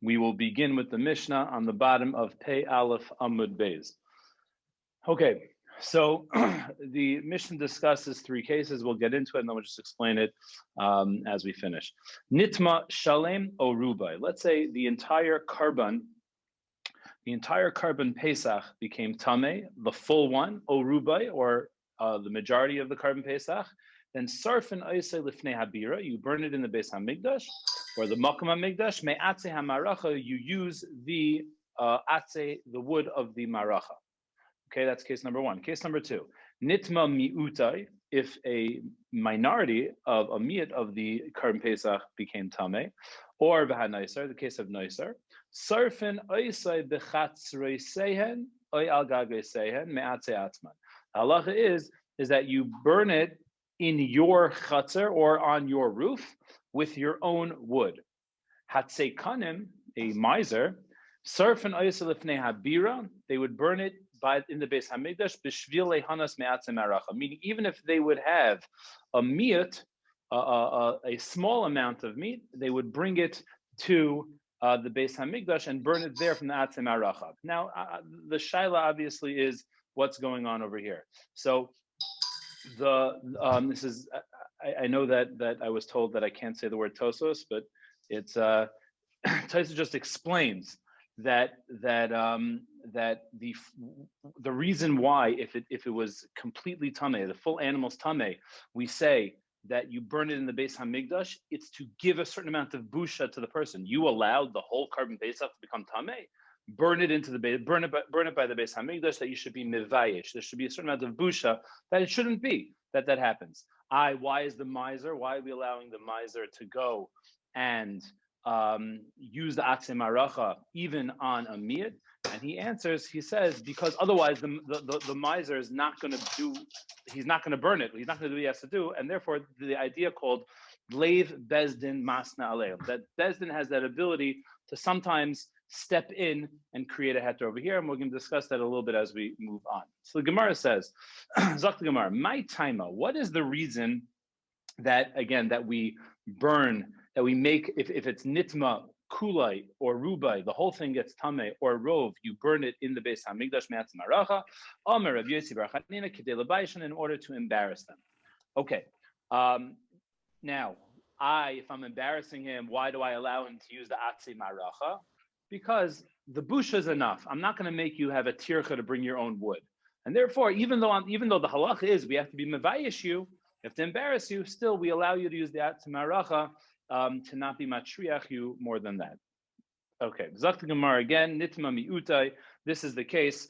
We will begin with the Mishnah on the bottom of Pei Aleph Amud Beis. Okay, so the Mishnah discusses three cases. We'll get into it and then we'll just explain it as we finish. Nitma Shalem O Rubai. Let's say the entire carbon Pesach became Tameh, the full one, O Rubai, or the majority of the carbon Pesach. Then Sarfin Oisei Lifnei Habira, you burn it in the Beis Hamikdash, or the Makam Hamikdash. Me'atzei Hamaracha, you use the atzei, the wood of the maracha. Okay, that's case number one. Case number two, Nitma Mi'utai, if a minority of a mi'at of the carbon Pesach became Tameh, or V'ha-Noiser, the case of Noiser, Sarfin Oisei B'chatzrei Sehen, Oy Al Gagei Sehen, Me'atzei Atzman. The halacha is that you burn it in your chatzar or on your roof with your own wood. Hatzei kanim, a miser, sarf and oisel lifnei habira, they would burn it in the Beis Hamikdash b'shvil lehanas me'atzei maracha. Meaning, even if they would have a meat, a small amount of meat, they would bring it to the Beis Hamikdash and burn it there from the atzei maracha. Now, the shaila obviously is what's going on over here. So this is I know that I was told that I can't say the word tosos, but it's Tosos just explains that the reason why if it was completely tameh, the full animal's tameh, we say that you burn it in the Beis Hamikdash, it's to give a certain amount of busha to the person. You allowed the whole carbon Pesach to become tameh. Burn it into the Beis, burn it by the Beis Hamikdash, that you should be mivayish. There should be a certain amount of busha that it shouldn't be that happens. Why is the miser? Why are we allowing the miser to go and use the atzei maracha even on a miyat? And he answers. He says because otherwise the miser is not going to do. He's not going to burn it. He's not going to do what he has to do, and therefore the idea called leiv bezdin masna aleim, that bezdin has that ability to sometimes step in and create a heter over here, and we're going to discuss that a little bit as we move on. So the Gemara says, Zok the Gemara, my taima, what is the reason that we burn, that we make, if it's nitma, kulai, or rubai, the whole thing gets tameh, or rov, you burn it in the Beis Hamikdash, me'atzei maracha, Omer Rav Yossi bar Chanina, kidei l'baishan, in order to embarrass them. Okay, now, if I'm embarrassing him, why do I allow him to use the atzei maracha? Because the busha is enough. I'm not going to make you have a tircha to bring your own wood. And therefore, even though the halacha is we have to be mevayish you, we have to embarrass you, still we allow you to use the atzei maracha to not be matriach you more than that. Okay, Zakta Gemara again, nitma mi'utai. This is the case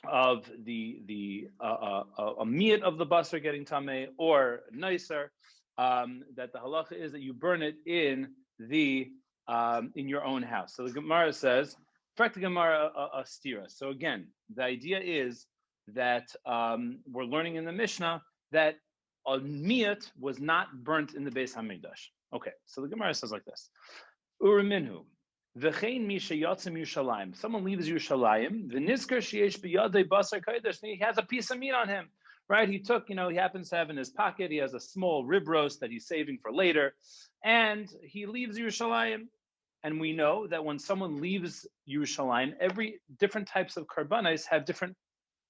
of a miyat of the basar getting tameh or nicer, that the halacha is that you burn it in your own house. So the Gemara says, "Frak the Gemara a stira." So again, the idea is that we're learning in the Mishnah that a miyat was not burnt in the Beis Hamikdash. Okay, so the Gemara says like this: Uraminhu, v'chein mi sheyatzim Yerushalayim. Someone leaves Yerushalayim. V'nizkar sheyesh biyadei basar kodesh. He has a piece of meat on him, right? He happens to have in his pocket. He has a small rib roast that he's saving for later, and he leaves Yerushalayim. And we know that when someone leaves Yerushalayim, every different types of karbanos have different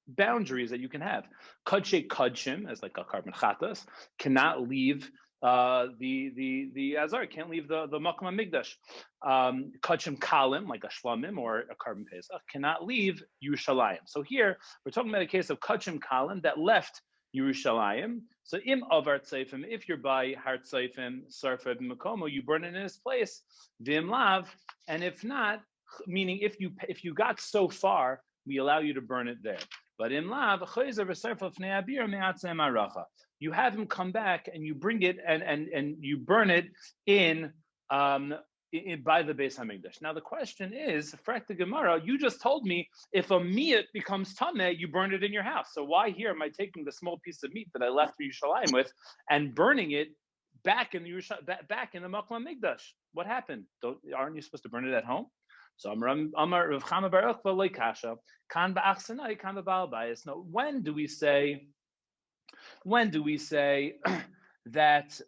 boundaries that you can have. Kadshe kadshim, as like a carbon chatas, cannot leave the azar, can't leave the makam hamikdash. Kachim kalim, like a shlamim or a carbon pesach, cannot leave Yerushalayim. So here we're talking about a case of kachim kalim that left Yerushalayim. So im avar tzayfim, if you're by har tzayfim sarfa b'makomo, you burn it in his place. V'im lav, and if not, meaning if you got so far, we allow you to burn it there. But im lav, you have him come back and you bring it and you burn it in by the Beis Hamikdash. Now the question is, Frak the Gemara, you just told me if a miyat becomes tameh, you burn it in your house. So why here am I taking the small piece of meat that I left Yerushalayim with and burning it back in the Makam Hamikdash? What happened? Aren't you supposed to burn it at home? So Amar Rav Chama Baruch v'lo kasha kan ba'achsanai kan ba'bal bayis. Now, when do we say that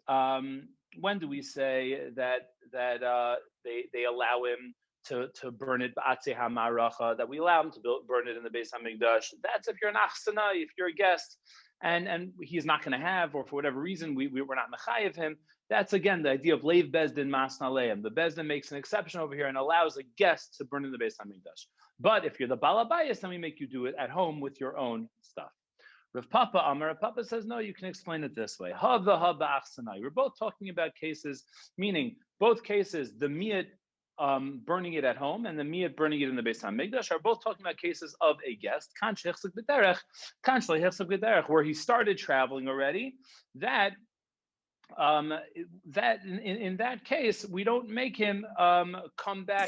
they allow him to burn it ba'atzei hamaracha, that we allow him to burn it in the Beis Hamikdash. That's if you're an achsana, if you're a guest, and he's not going to have, or for whatever reason we're not mechayev him. That's again the idea of leiv bezdin masna leim. The bezdin makes an exception over here and allows a guest to burn in the Beis Hamikdash. But if you're the balabayas, then we make you do it at home with your own stuff. Rav Papa Amar, Rav Papa says, no, you can explain it this way. We're both talking about cases, meaning both cases, the miyat burning it at home and the miyat burning it in the Beis Hamikdash are both talking about cases of a guest, where he started traveling already. That in that case, we don't make him come back.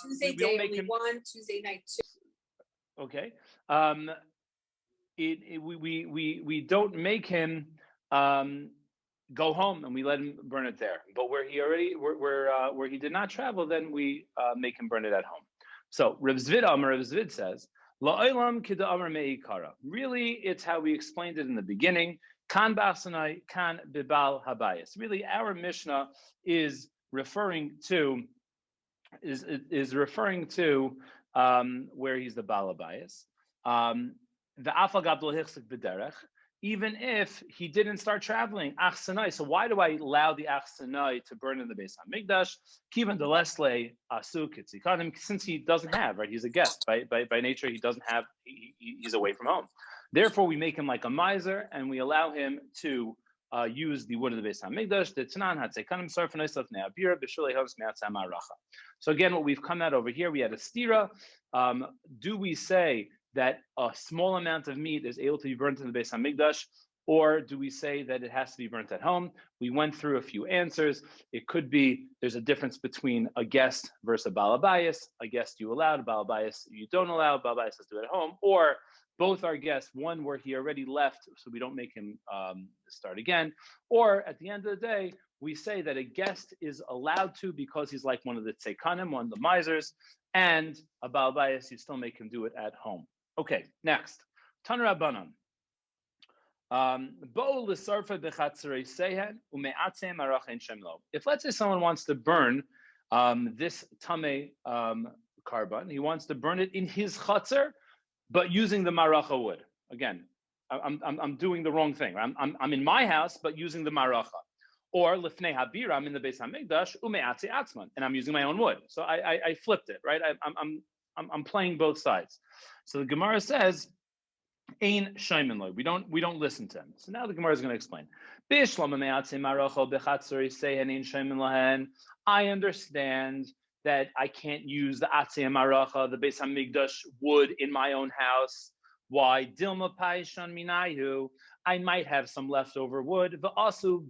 Tuesday day only one, Tuesday night two. Okay. We don't make him go home and we let him burn it there. But where he did not travel, then we make him burn it at home. So Rav Zvid says, La'olam kida amar me'ikara. Really, it's how we explained it in the beginning. Kan b'achsanai, kan bibal habayis. Really, our Mishnah is referring to where he's the bal habayis. Even if he didn't start traveling, achsanai. So why do I allow the achsanai to burn in the Beis Hamikdash? Kivan delesle asuk itzikanim. Since he doesn't have, right? He's a guest by nature. He doesn't have. He's away from home. Therefore, we make him like a miser, and we allow him to use the wood of the Beis Hamikdash. So again, what we've come at over here, we had a stira. Do we say that a small amount of meat is able to be burnt in the Beis Hamikdash, or do we say that it has to be burnt at home? We went through a few answers. It could be there's a difference between a guest versus a bal habayis. A guest you allow, a bal habayis you don't allow. Bal habayis has to do it at home, or both are guests. One where he already left, so we don't make him start again. Or at the end of the day, we say that a guest is allowed to because he's like one of the tzekanim, one of the misers, and a bal habayis you still make him do it at home. Okay, next. Tan Rabbanan. If let's say someone wants to burn this tameh carbon, he wants to burn it in his chatzar, but using the maracha wood. Again, I'm doing the wrong thing. I'm in my house, but using the maracha. Or lifnei habira, I'm in the Beis Hamikdash, ume'atzi atzman, and I'm using my own wood. So I flipped it, right? I'm playing both sides. So the Gemara says, "Ein shaymin lo." We don't listen to him. So now the Gemara is going to explain. I understand that I can't use the atzei maracha, the Beis Hamikdash wood in my own house. Why? Dilma paishan minayu. I might have some leftover wood. The asu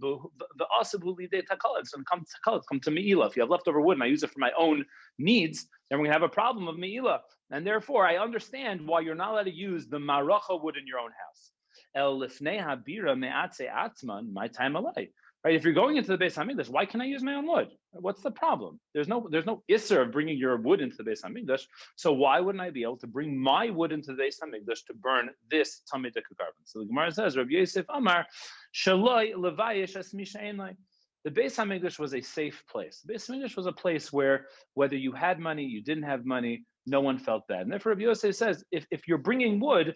come to meila. If you have leftover wood and I use it for my own needs, then we're going to have a problem of meila. And therefore, I understand why you're not allowed to use the maracha wood in your own house. El lifnei habira me'atze atzman, my time alay. Right? If you're going into the Beis Hamikdash, why can I use my own wood? What's the problem? There's no isser of bringing your wood into the Beis Hamikdash. So why wouldn't I be able to bring my wood into the Beis Hamikdash to burn this tameh carbon? So the Gemara says, Rabbi Yosef Amar, Shaloi levayish es mi she'en lai. The Beis Hamikdash was a safe place. The Beis Hamikdash was a place where whether you had money, you didn't have money, no one felt bad. And therefore, Rabbi Yosef says, if you're bringing wood,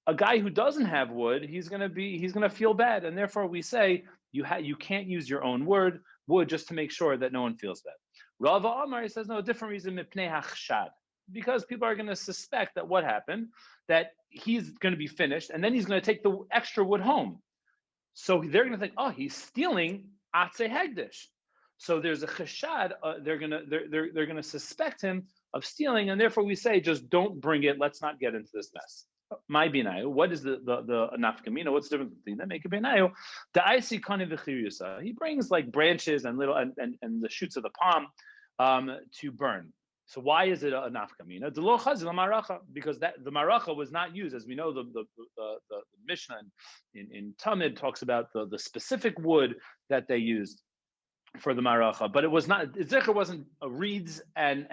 a guy who doesn't have wood, he's going to feel bad, and therefore we say you can't use your own wood just to make sure that no one feels bad. Rava Amar, he says no, a different reason, mipnei hachshad, because people are going to suspect that what happened, that he's going to be finished, and then he's going to take the extra wood home. So they're going to think, oh, he's stealing atzei hegdish. So there's a chashad. They're going to suspect him of stealing, and therefore we say just don't bring it. Let's not get into this mess. My binayu, what is the nafkamina? What's the difference between that? Make a binayu. The icy kani v'chiyusa. He brings like branches and little and the shoots of the palm to burn. So why is it a nafkamina? The lo chazil maracha, because that the maracha was not used, as we know. The Mishnah in Tamid talks about the specific wood that they used for the maracha, but it was not. Zikr wasn't reeds and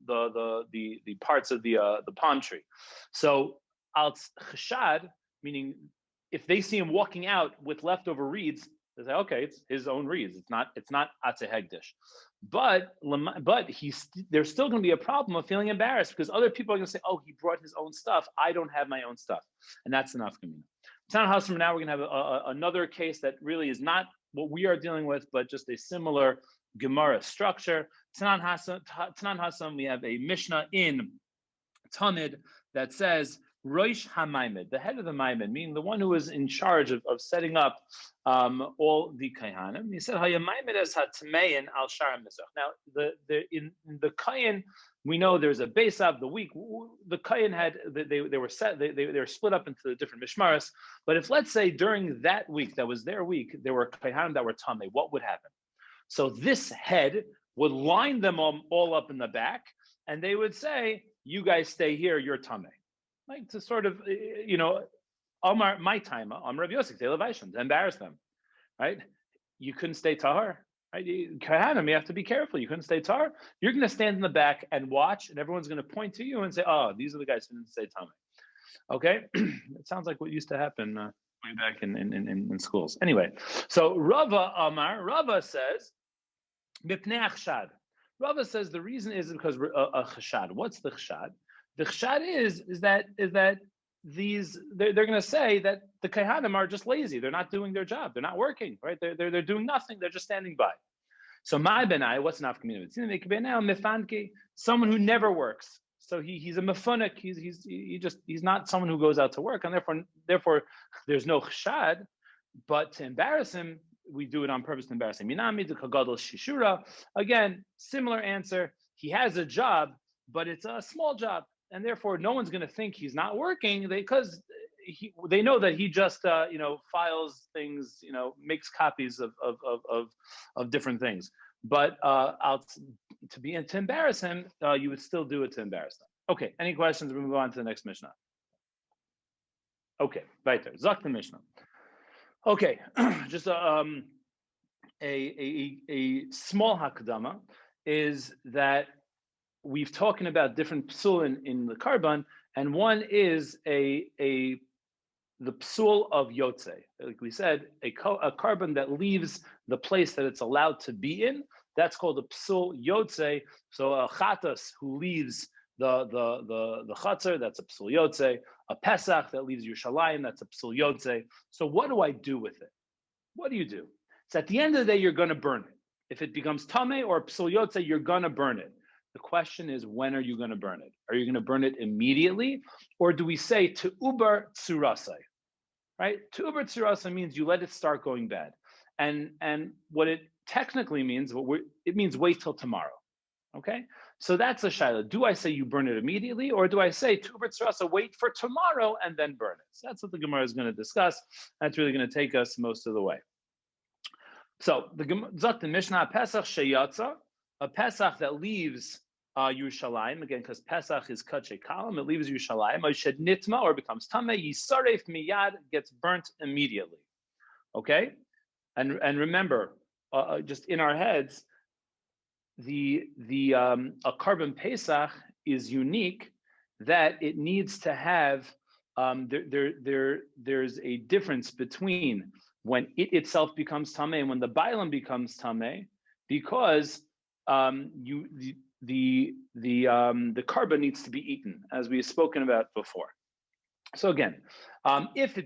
the parts of the palm tree. So al chashad, meaning if they see him walking out with leftover reeds, They say, okay, it's his own reeds. It's not Atze Hegdish. But there's still going to be a problem of feeling embarrassed because other people are going to say, oh, he brought his own stuff. I don't have my own stuff. And that's enough. Now we're going to have another case that really is not what we are dealing with, but just a similar Gemara structure. Tanan Hassam, we have a Mishnah in Tamid that says, Roish HaMaimed, the head of the Maimed, meaning the one who is in charge of setting up all the Kaihanim. He said, HaYamaimed as HaTmein al Shara Mizrach. Now, in the Kayan, we know there's a base of the week. The Kayan they were split up into the different Mishmaras. But if, let's say, during that week, that was their week, there were Kaihanim that were Tameh, what would happen? So this head would line them all up in the back, and they would say, you guys stay here, you're Tameh. Like to sort of, Omar, my time, Rabbi Yosef, to embarrass them, right? You couldn't stay tahar, right? Kahanim, you have to be careful. You couldn't stay tahar. You're going to stand in the back and watch, and everyone's going to point to you and say, oh, these are the guys who didn't stay tameh. Okay? It sounds like what used to happen way back in schools. Anyway, so Rava says, Mipnei achshad. Rava says the reason is because a chashad. What's the chashad? The chashad is that they're going to say that the Kaihanim are just lazy. They're not doing their job. They're not working, right? They're doing nothing. They're just standing by. So my benai, what's an afkaminah? Someone who never works. So he's a mefunik. He's not someone who goes out to work, and therefore there's no chashad. But to embarrass him, we do it on purpose to embarrass him. Minami de kagadol shishura. Again, similar answer. He has a job, but it's a small job. And therefore, no one's going to think he's not working because they know that he just files things, makes copies of different things. But to embarrass him, you would still do it to embarrass them. Okay. Any questions? We move on to the next Mishnah. Okay, weiter. Zok the Mishnah. Okay, just a small hakdama is that we've talking about different psul in the carbon, and one is the psul of yotze. Like we said, a carbon that leaves the place that it's allowed to be in. That's called a psul yotze. So a chatas who leaves the chatzar, that's a psul yotze. A pesach that leaves Yerushalayim, that's a psul yotze. So what do I do with it? What do you do? So at the end of the day, you're going to burn it. If it becomes tameh or psul yotze, you're going to burn it. The question is, when are you going to burn it? Are you going to burn it immediately? Or do we say to ubar tsurasai? Right? To ubar tsurasai means you let it start going bad. And what it technically means, it means wait till tomorrow. Okay? So that's a shaila. Do I say you burn it immediately? Or do I say to ubar tsurasai, wait for tomorrow and then burn it? So that's what the Gemara is going to discuss. That's really going to take us most of the way. So the Zot the Mishnah, Pesach sheyatza, a Pesach that leaves Yerushalayim, again, because Pesach is Kachay Kalam, it leaves Yerushalayim, Oished Nitma, or becomes Tameh, Yisaref Miyad, gets burnt immediately. Okay? And remember, just in our heads, a carbon Pesach is unique that it needs to have, there's a difference between when it itself becomes Tameh and when the Bailam becomes Tameh, because the carbon needs to be eaten, as we have spoken about before. So again, if the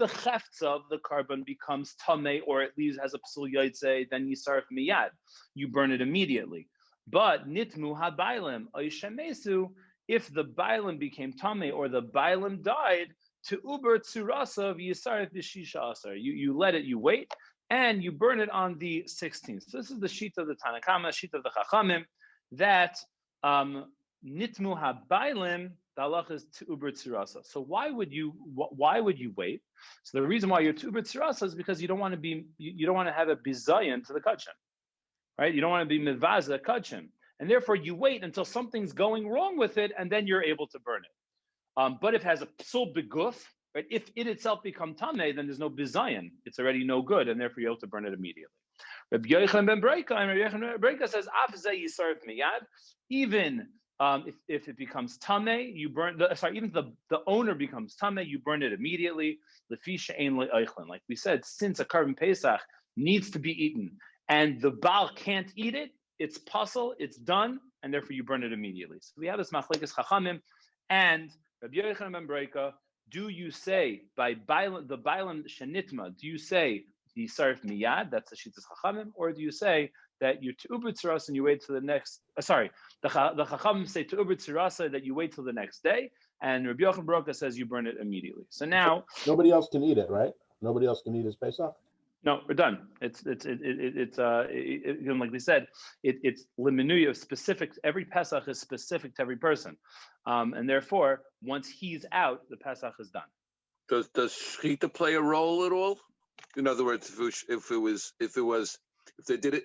cheftza of the carbon becomes tameh, or at least has a psul yotze, then yisaref miyad, you burn it immediately. But nitmu habaylim oishemesu, if the bailim became tameh or the bailim died, to uber tsurasa yisaref b'shisha asar, you let it, you wait, and you burn it on the 16th. So this is the sheet of the Tanakama, sheet of the Chachamim, that nitmu habaylim, the halach is to uber tzirasa. So why would you wait? So the reason why you're to uber tzirasa is because you don't want to have a bizayin to the kachim, right? You don't want to be mivaza kachim, and therefore you wait until something's going wrong with it, and then you're able to burn it. But if it has a psul beguf, right? If it itself becomes tameh, then there's no bizayin. It's already no good, and therefore you're able to burn it immediately. Rabbi Yochanan ben Breika says, "Af zeh yisaref miyad." Even If it becomes tameh, you burn. Even if the owner becomes tameh, you burn it immediately. Lefisha ein le'oichlin. Like we said, since a carbon pesach needs to be eaten, and the baal can't eat it, it's puzzle, it's done, and therefore you burn it immediately. So we have this machlekes chachamim, and Rabbi Yochanan ben Breika. Do you say by the bailam shenitma? Do you say the sarif miyad? That's the shittas chachamim, or do you say that you to and you wait till the next? The chachamim say to uber that you wait till the next day, and Rabbi Yochanan ben Breika says you burn it immediately. So now nobody else can eat it, right? Nobody else can eat his pesach. No, we're done. It's like we said, it's liminuya specific. Every Pesach is specific to every person, and therefore, once he's out, the Pesach is done. Does shechita play a role at all? In other words, if they did a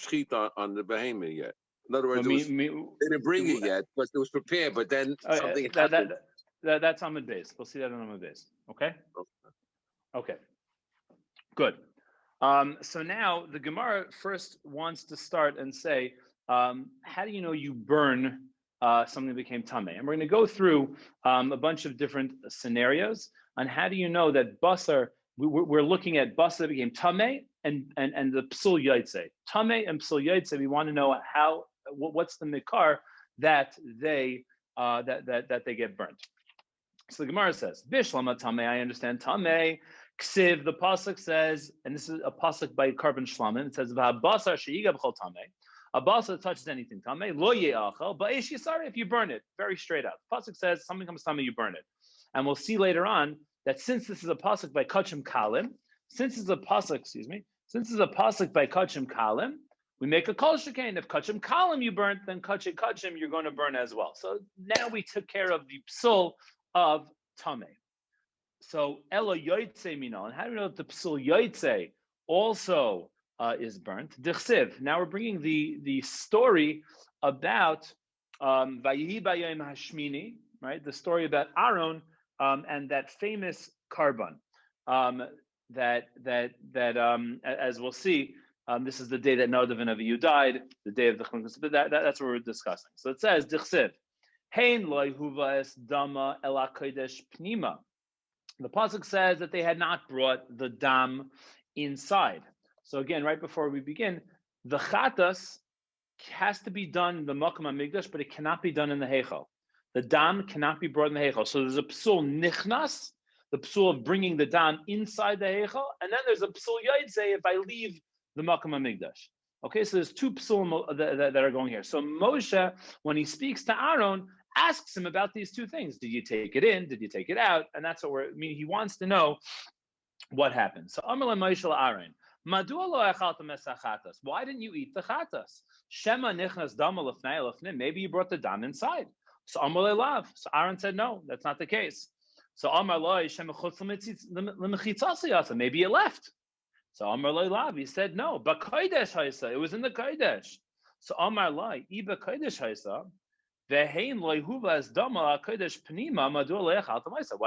shechita on the behemoth yet. In other words, they didn't bring it yet, but it was prepared. But then something happened. That's Amud Beis. We'll see that on Amud Beis. Okay. Good. So now the Gemara first wants to start and say, how do you know you burn something that became tameh? And we're going to go through a bunch of different scenarios on how do you know that basar. We're looking at basar that became tameh and the psul yaitse. Tameh and psul yaitse. We want to know what's the mikar that they get burnt. So the Gemara says, Bishlama tameh. I understand tameh. Ksiv, the pasuk says, and this is a pasuk by Karban Shlamim. It says, "V'habasar she'iga b'chol tameh." A basar that touches anything tameh, lo ye'achal. But if you burn it, very straight up. The pasuk says, something comes tameh, you burn it. And we'll see later on that since this is a pasuk by Kachim Kalim, since it's a pasuk by Kachim Kalim, we make a kol shekain. If Kachim Kalim you burnt, then Kachim you're going to burn as well. So now we took care of the psul of tameh. So Ela Yoitze Minal, and how do we know that the Psul Yoitze also is burnt? Dichsiv. Now we're bringing the story about Vayihi Bayom Hashmini, right? The story about Aaron and that famous karban. As we'll see, this is the day that Nadav and Avihu died, the day of the Chunkas. But that's what we're discussing. So it says Dichsiv. Hein loy huvas dama ela kodesh pnima. The pasuk says that they had not brought the dam inside. So again, right before we begin, the chatas has to be done in the makom hamikdash, but it cannot be done in the heichal. The dam cannot be brought in the heichal. So there's a psul nichnas, the psul of bringing the dam inside the heichal, and then there's a psul yaitze if I leave the makom hamikdash. Okay, so there's two psul that are going here. So Moshe, when he speaks to Aaron, asks him about these two things. Did you take it in? Did you take it out? And that's what he wants to know what happened. So Amar Moshe Aaron, Madua lo echalta mesachatas. Why didn't you eat the chatas? Shema nichnas dama lefnei lefnim. Maybe you brought the dam inside. So Amar Lav. So Aaron said, no, that's not the case. So Amar Lo Shema chutz l'mechitzasiyasa. Maybe it left. So Amar Lav. He said, no, but kodesh haisa. It was in the kodesh. So Amar Lo iba kodesh haisa. Why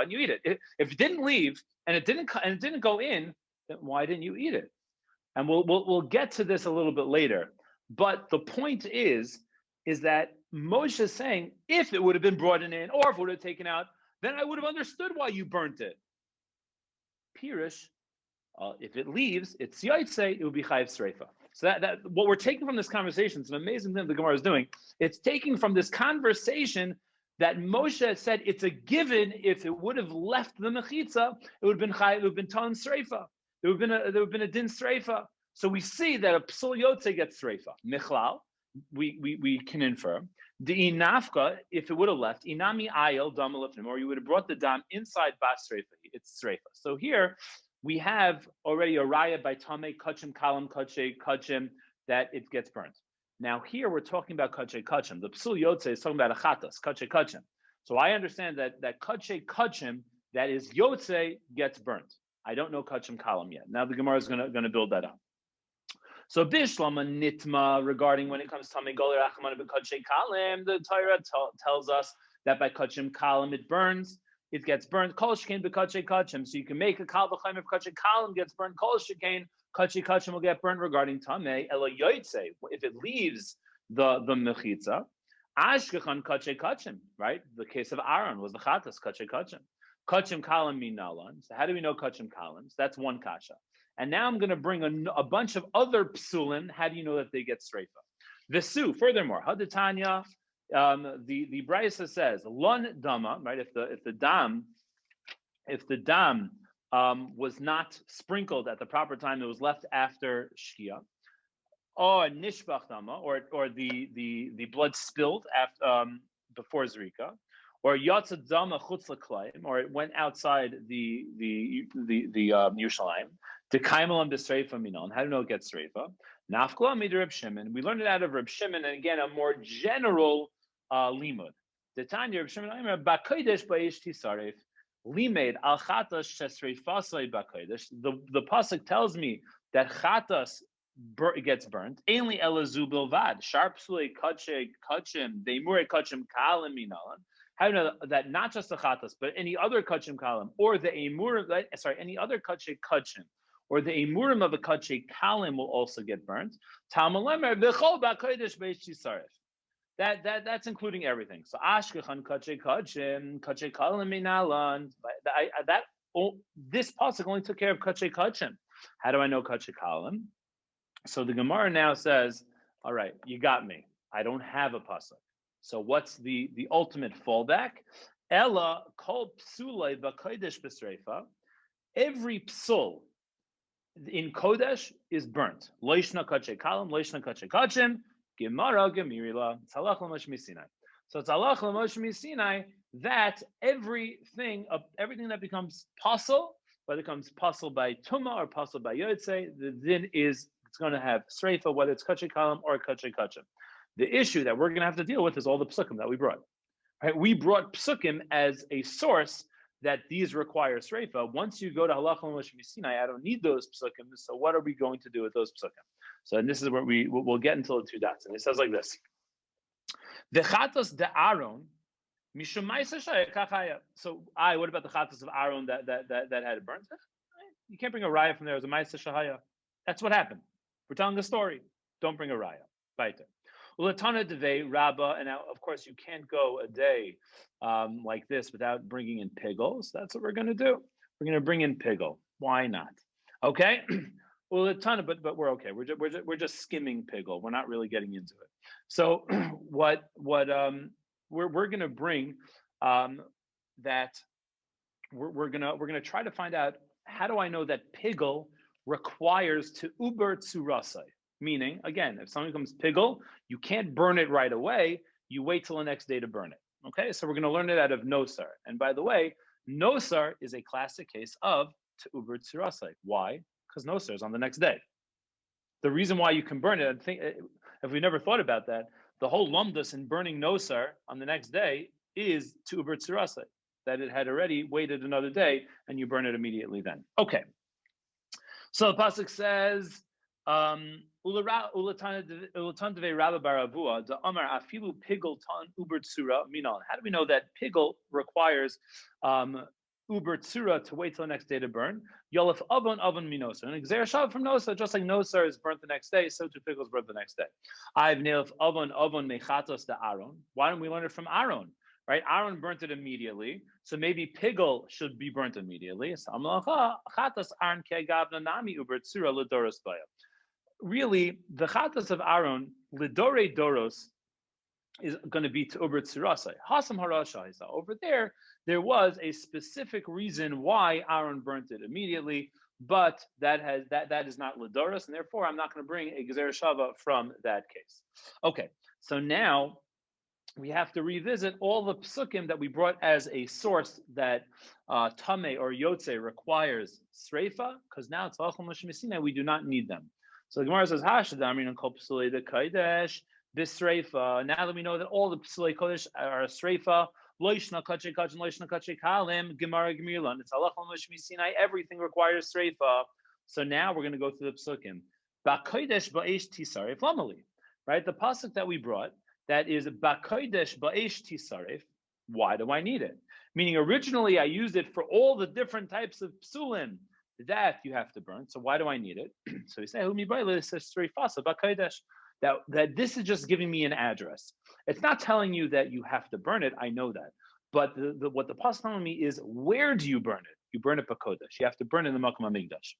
didn't you eat it? If it didn't leave and it didn't go in, then why didn't you eat it? And we'll get to this a little bit later. But the point is that Moshe is saying, if it would have been brought in or if it would have taken out, then I would have understood why you burnt it. Pirish, if it leaves, it's yaitse, it would be chayiv sreifa. So that what we're taking from this conversation, it's an amazing thing the Gemara is doing. It's taking from this conversation that Moshe said it's a given. If it would have left the mechitza, it would have been chayiv, it would have been tan sreifa. There would have been a din sreifa. So we see that a psul yotze gets sreifa. Michlal, we can infer. The inafka, if it would have left, inami ayel dam lefnim, or you would have brought the dam inside bas sreifa. It's sreifa. So here we have already a raya by Tameh, Kachim, Kalam, Kachim, that it gets burnt. Now here we're talking about Kachim. The Psul Yotze is talking about a Chatas, Kachim. So I understand that Kachim, that is Yotze, gets burnt. I don't know Kachim Kalam yet. Now the Gemara is going to build that up. So Bishlama Nitma, regarding when it comes to Tameh Goler Achman and Kachim Kalam, the Torah tells us that by Kachim Kalam it burns. It gets burned. Kol shekain b'kachei kachim. So you can make a kal v'chaim if kachei kalim gets burned. Kol shekain kachei kachim will get burned regarding tamei. Ela yoytze, if it leaves the mechitza. Ashkechan kache kachim, right? The case of Aaron was the chatas kache kachim. Kachim kalim minalan. So how do we know kachim kalim? So that's one kasha. And now I'm going to bring a bunch of other psulin. How do you know that they get streifa? Visu. Furthermore, hadatanya. The Brisa says lon dama, right? If the dam was not sprinkled at the proper time, it was left after shkia, or nishbach dama, or the blood spilled after before zrika, or yatsa dama chutz l'klayim, or it went outside the Yerushalayim. Dekaimelam b'sreifa minon. How do you know it gets streifa? Nafkla mid Reb Shimon. We learned it out of Reb Shimon, and again a more general limud. The Tanya Reb Shimon b'kodesh b'yish tisaref limed al chatas shesreifasay b'kodesh. The pasuk tells me that chatas gets burnt. Ainly elazu bilvad sharp sule kache kachim deimure kachim kalim minalan. How do you know that not just the chatas but any other kachim kalim or the emur? Any other kache kachim or the emurim of a kache kalim will also get burnt. Tamalemer b'chol b'kodesh b'yish tisaref. That's including everything. So ashkechan kache kachim kache kalim minalan. This pasuk only took care of kache kachim. How do I know kache kalim? So the Gemara now says, all right, you got me. I don't have a pasuk. So what's the ultimate fallback? Ella kol psulei b'kodesh b'sreifa. Every psul in kodesh is burnt. Loishna kache kalim, loishna kache kachim. Gemara gemirila. Tzalach l'Moshe Sinai. So tzalach l'Moshe Sinai that everything that becomes pasul, whether it becomes pasul by tuma or pasul by yotze, the din is it's going to have sreifa, whether it's kache kalim or kache kachim. The issue that we're going to have to deal with is all the psukim that we brought. Right? We brought psukim as a source that these require sreifa. Once you go to halacha l'Moshe Sinai, I don't need those psukim. So what are we going to do with those psukim? So and this is where we'll get into the two dots. And it says like this: V'chatos de Aaron mishum ma'aser shayach kachaya. So what about the chatos of Aaron that had it burnt? You can't bring a raya from there as a ma'aser shahaya. That's what happened. We're telling a story. Don't bring a raya. Baita. Ulatana devei rabba, and now of course you can't go a day like this without bringing in piggles. That's what we're going to do. We're going to bring in piggle. Why not? Okay. Ulatana, but we're okay. We're just skimming piggle. We're not really getting into it. So what we're going to bring that we're gonna try to find out how do I know that piggle requires to uber tsurasai. Meaning, again, if something becomes piggle, you can't burn it right away. You wait till the next day to burn it. Okay, so we're going to learn it out of nosar. And by the way, nosar is a classic case of to uber tsurasai. Why? Because nosar is on the next day. The reason why you can burn it, I think, if we never thought about that, the whole lumdus in burning nosar on the next day is to uber tsurasai, that it had already waited another day and you burn it immediately then. Okay. So the pasuk says, Ulatan deve Rabba Baravua the Amar afilu pigel tan uber tsura minan. How do we know that pigel requires uber tsura to wait till the next day to burn? Yolef avon minosa. And exer shav from nosa, just like nosa is burnt the next day, so too pigel is burnt the next day. I've nailed avon mechatos to Aaron. Why don't we learn it from Aaron? Right? Aaron burnt it immediately, so maybe pigel should be burnt immediately. Really, the chatas of Aaron, lidore doros, is going to be to uber tzurasai. Hasam harasha. Over there was a specific reason why Aaron burnt it immediately, but that is not lidoros, and therefore I'm not going to bring a gezer shava from that case. Okay, so now we have to revisit all the psukim that we brought as a source that Tameh or Yotze requires sreifa, because now it's Tzalach l'Moshe Sinai, we do not need them. So the Gemara says, Hashadamrin and Kol Psulei de Kodesh Bisreifa. Now that we know that all the Psulei Kodesh are sreifa, Loishna Kache Kach and Loishna Kache Kalim, Gemara Gemirlan. It's Tzalach l'Moshe Sinai, everything requires sreifa. So now we're going to go through the psukim. Ba'kodesh ba'esh tisaref lamali. Right? The pasuk that we brought, that is Ba'kodesh ba'esh tisaref. Why do I need it? Meaning originally I used it for all the different types of psulim that you have to burn. So why do I need it? So we say, that this is just giving me an address. It's not telling you that you have to burn it. I know that. But what the pasuk telling me is, where do you burn it? You burn it b'kodesh. You have to burn it in the Makom HaMikdash.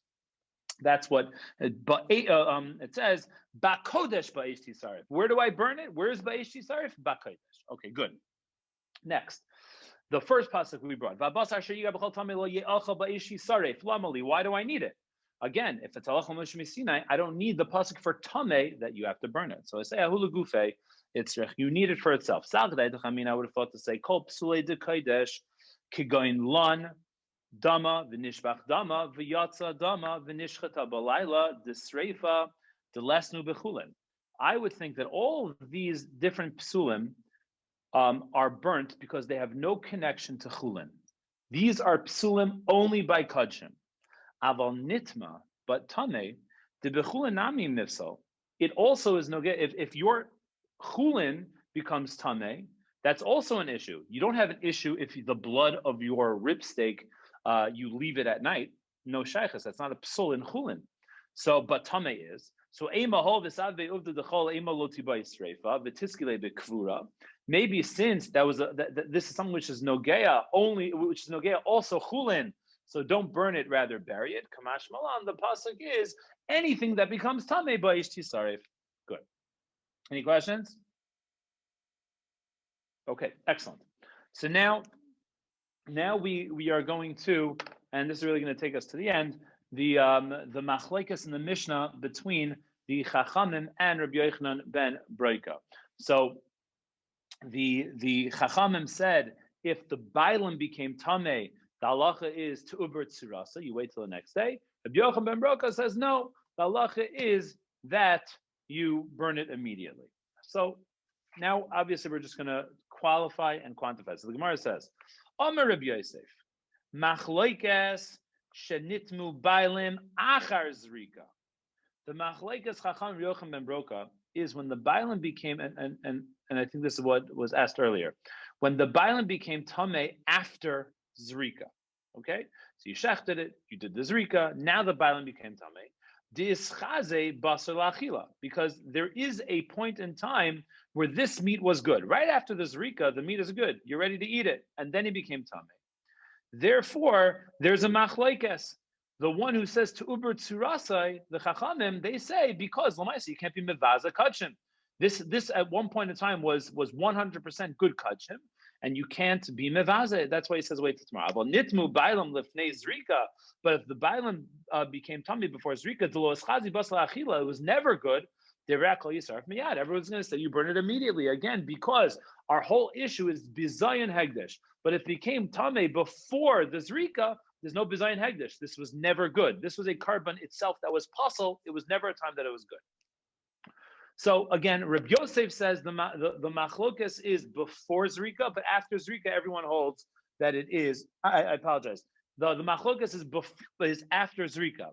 That's what it says. Ba'kodesh ba'esh tisarif. Where do I burn it? Where is ba'esh tisarif? Ba'kodesh. Okay, good. Next, the first pasuk we brought. Why do I need it? Again, if it's halachah Moshe Sinai, I don't need the pasuk for tameh that you have to burn it. So I say ahula gufe. It's you need it for itself. I would have thought to say kol psulei de kodesh kigoin lan dama v'nishbach dama v'yatza dama v'nishchata balayla desreifa delesnu bechulin. I would think that all of these different psulim are burnt because they have no connection to chulin. These are psulim only by kudshim. Aval nitma, but tameh de bechulin nami nifsal. It also is no. If your chulin becomes tameh, that's also an issue. You don't have an issue if the blood of your ribsteak you leave it at night. No shaychus. That's not a psul in chulin. So, but tameh is. So maybe since that was this is something which is nogeya only, which is nogeya also chulin. So don't burn it, rather bury it. Kamash malan. The pasuk is anything that becomes tameh ba'esh tisarif. Good. Any questions? Okay, excellent. So now we are going to, and this is really going to take us to the end, the machlekes in the Mishnah between the Chachamim and Rabbi Yochanan ben Broika. So the Chachamim said if the bailam became tameh, the halacha is to uber tzirasa. You wait till the next day. Rabbi Yochanan ben Broika says no. The halacha is that you burn it immediately. So now, obviously, we're just going to qualify and quantify. So the Gemara says, Omer Rabbi Yosef, Machloikes shenitmu bailim achar zrika. The Machloikes Chacham Yochanan ben Broka is when the bailim became, and I think this is what was asked earlier, when the bailim became tameh after zrika. Okay, so you shechted it, you did the zrika, now the bailim became tameh. Because there is a point in time where this meat was good. Right after the zrika, the meat is good. You're ready to eat it. And then it became tameh. Therefore, there's a machlokes. The one who says to uber tzurasai, the chachamim, they say, because lamaisa, you can't be mevaza kachim. This at one point in time was 100% good kachim, and you can't be mevaza. That's why he says wait till tomorrow. But nitmu bailam lifnei zrika. But if the bailam became tummy before zrika, it was never good. Everyone's going to say you burn it immediately again because our whole issue is bizayin hegdesh. But if it became tameh before the zrika, there's no bizayin hegdesh. This was never good. This was a carbon itself that was puzzle. It was never a time that it was good. So again, Rabbi Yosef says the machlokes is before zrika, but after zrika, everyone holds that it is. I apologize. The machlokes is after zrika,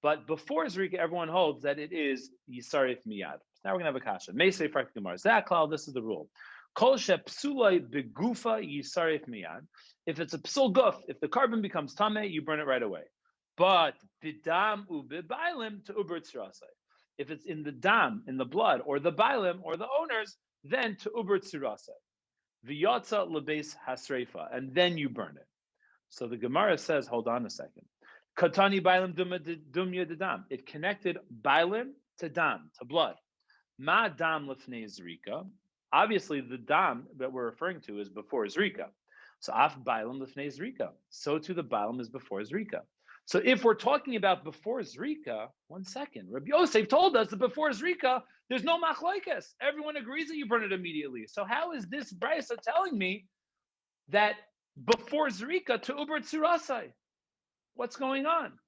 but before zrika, everyone holds that it is yisarif miyad. Now we're gonna have a kasha. Meisei frak gemara. Zaklal. This is the rule. Kol she psulai begufa yisarif miyad. If it's a psul guf, if the carbon becomes tameh, you burn it right away. But bidam ubibailim to uber tzirasai. If it's in the dam, in the blood, or the bailim, or the owners, then to uber tzirasai. V'yatza lebeis hasreifa, and then you burn it. So the Gemara says, hold on a second. Katani bailim dumya de dam. It connected bailim to dam, to blood. Ma dam lefnei zrika. Obviously, the dam that we're referring to is before zrika. So af bailim lefnei zrika. So too the bailim is before zrika. So if we're talking about before zrika, one second. Rabbi Yosef told us that before zrika, there's no machlokes. Everyone agrees that you burn it immediately. So how is this brisa telling me that before zrika to uber tzirasai? What's going on?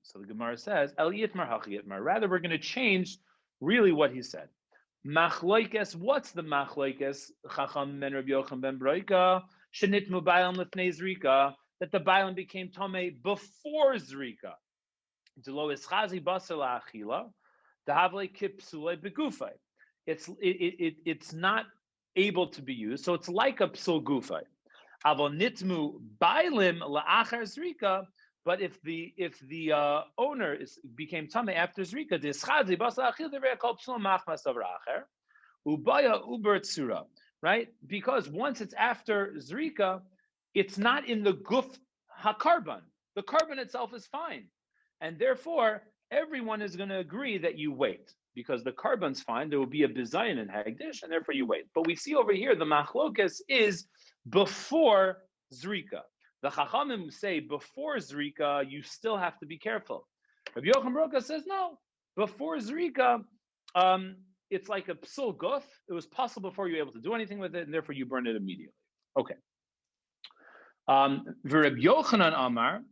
So the Gemara says, El yitmar hachi yitmar. Rather, we're going to change really what he said. Machlokes, what's the machlokes? Chacham ben Rabbi Yochanan ben Broika, shenitmu bailam lefnei zrika, that the bailam became tameh before zrika. Delo ischazi basar la'achila, dahavle kipsulei begufay. It's not able to be used, so it's like a psul gufay. Avol nitmu bailim la'achar zrika, But if the owner became tamei after zrika, ubaya uber tsura, right? Because once it's after zrika, it's not in the guf hakarban. The carbon itself is fine, and therefore everyone is going to agree that you wait because the carbon's fine. There will be a bizayin in hagdish, and therefore you wait. But we see over here the machlokas is before zrika. The Chachamim say before Zrika, you still have to be careful. Rabbi Yochanan Broka says no. Before Zrika, it's like a psul guf. It was possible before you were able to do anything with it, and therefore you burn it immediately. Okay. Rabbi Yochanan Amar,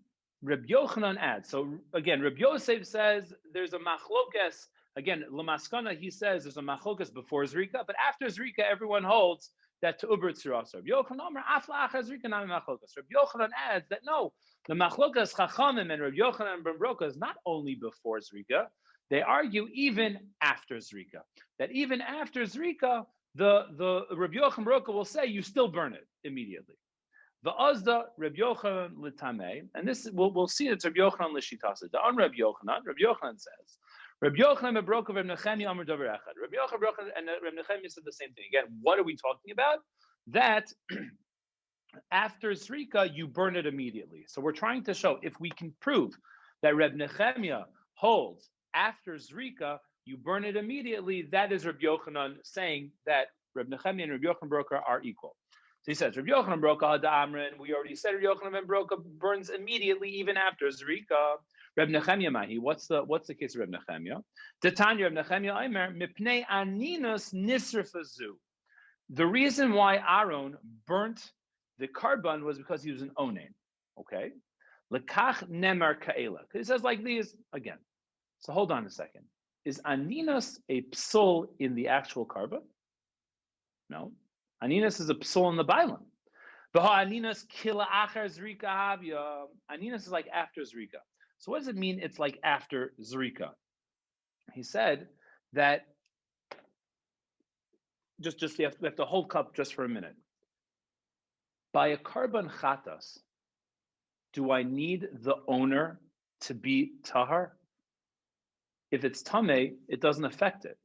Rabbi Yochanan adds. So again, Rabbi Yosef says there's a machlokes. Again, Lamaskana, he says there's a machlokes before Zrika, but after Zrika, everyone holds that to Uber Tzirasa. Rabbi Yochanan adds that no, the Machlokas Chachamim and Rabbi Yochanan ben Broka is not only before Zrika, they argue even after Zrika. That even after Zrika, the Rabbi Yochanan Broka will say you still burn it immediately. The Azda Rabbi Yochanan Litame, and this we'll see it's Rabbi Yochanan Lishitasa. On Rabbi Yochanan says, Rabbi Yochanan ben Broka Rabbi Nechemia Amar Davar Echad. Rabbi Yochanan and Rabbi Nechemia said the same thing. Again, what are we talking about? That after Zrika, you burn it immediately. So we're trying to show if we can prove that Rabbi Nechemia holds after Zrika, you burn it immediately. That is Rabbi Yochanan saying that Rabbi Nechemia and Rabbi Yochanan Broka are equal. So he says, Rabbi Yochanan Broka Amrin. We already said Rabbi Yochanan ben Broka burns immediately, even after Zrika. Rabbi Nechemia Mahi. What's the case of Rabbi Nechemia? Tanya Rabbi Nechemia Aimer Mipnei Aninus Nisrifazu. The reason why Aaron burnt the carbon was because he was an onen. Okay, lekach nemar kaela. He says like these again. So hold on a second. Is aninus a psul in the actual carbon? No. Aninus is a psul in the bailam. Aninus kila achar zrika havya. Aninus is like after zrika. So what does it mean? It's like after zrika. He said that just we have to hold cup just for a minute. By a carbon chatas, do I need the owner to be tahar? If it's tameh, it doesn't affect it.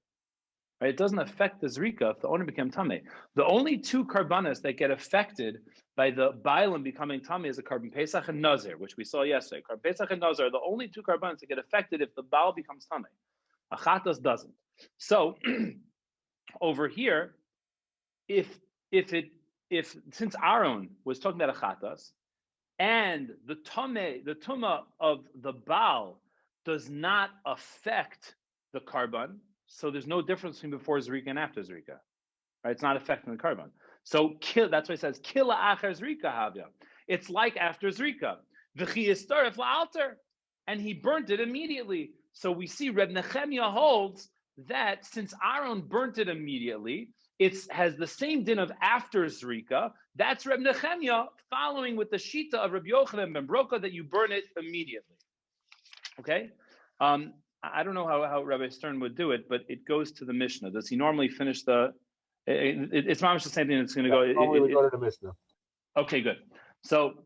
Right? It doesn't affect the zrika if the owner became tameh. The only two karbanas that get affected by the bailam becoming tameh is the carbon pesach and nazir, which we saw yesterday. Carbon pesach and nazir are the only two karbanas that get affected if the baal becomes tameh. A chatas doesn't. So over here, if since Aaron was talking about a chatas, and the tuma of the baal does not affect the carbon, so there's no difference between before zrika and after zrika, right? It's not affecting the carbon. So that's why it says kila achar zrika havya. It's like after zrika, v'chi yistaref la'alter, and he burnt it immediately. So we see Reb Nechemia holds that since Aaron burnt it immediately, it has the same din of after Zrika. That's Reb Nechemia following with the Shita of Rabbi Yochanan ben Broka that you burn it immediately. Okay? I don't know how Rabbi Stern would do it, but it goes to the Mishnah. Does he normally finish the... it's not much the same thing. It's going to go... Normally we go to the Mishnah. Okay, good. So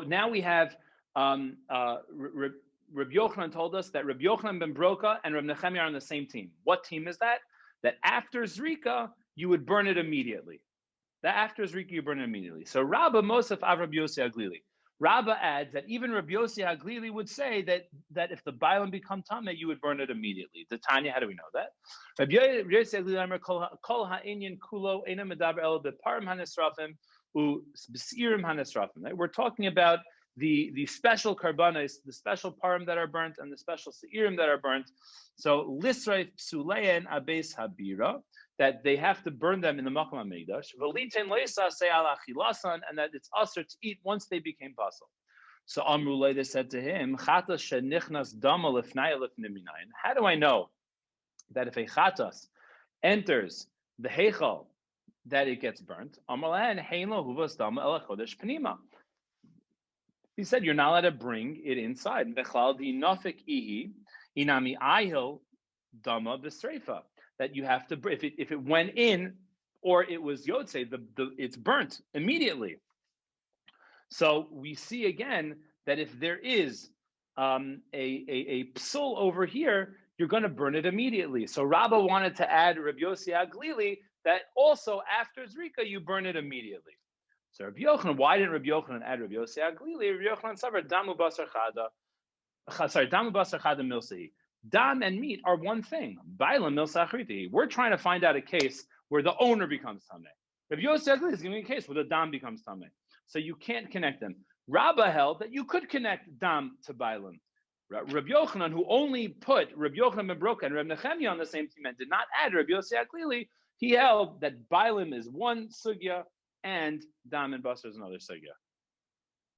now we have... Rabbi Yochanan told us that Rabbi Yochanan ben Broka and Rabbi Nechemia are on the same team. What team is that? That after Zrika, you would burn it immediately. That after Zrika, you burn it immediately. So Rabba Mosef av Rabbi Yossi Haglili. Rabba adds that even Rabbi Yossi Haglili would say that if the bailam become tameh, you would burn it immediately. The Tanya, how do we know that? Rabbi Yossi Haglili kol ha'inyan kulo ena medaber el beparim hanesrafim u b'sirim hanesrafim. We're talking about the special karbanos, the special parim that are burnt, and the special seirim that are burnt. So lisrei psulein abes habira, that they have to burn them in the makom hamikdash. V'litein loisa say ala chilasan, and that it's usher to eat once they became pasul. So Amrulay, they said to him, chatas shenichnas dama lifnai lifnei minayin. How do I know that if a chatas enters the heichal, that it gets burnt? Amrulay heino huvas dama ela chodesh pnima. He said, you're not allowed to bring it inside. That you have to, if it went in, or it was yotze, it's burnt immediately. So we see again that if there is a psul over here, you're going to burn it immediately. So Rabbah wanted to add Rabbi Yossi Aglili that also after Zrika you burn it immediately. So Rabbi Yochanan, why didn't Rabbi Yochanan add Rabbi Yossi Aglili? Rabbi Yochanan said, Damu basar chada milsi. Dam and meat are one thing. Bailam milsa achriti. We're trying to find out a case where the owner becomes tameh. Rabbi Yossi Aglili is giving a case where the dam becomes tameh. So you can't connect them. Rabbah held that you could connect dam to Bailam. Rabbi Yochanan, who only put Rabbi Yochanan ben Broka and Rabbi Nechemia on the same team and did not add Rabbi Yossi Aglili, he held that Bailam is one sugya and dam and basar is another sugya.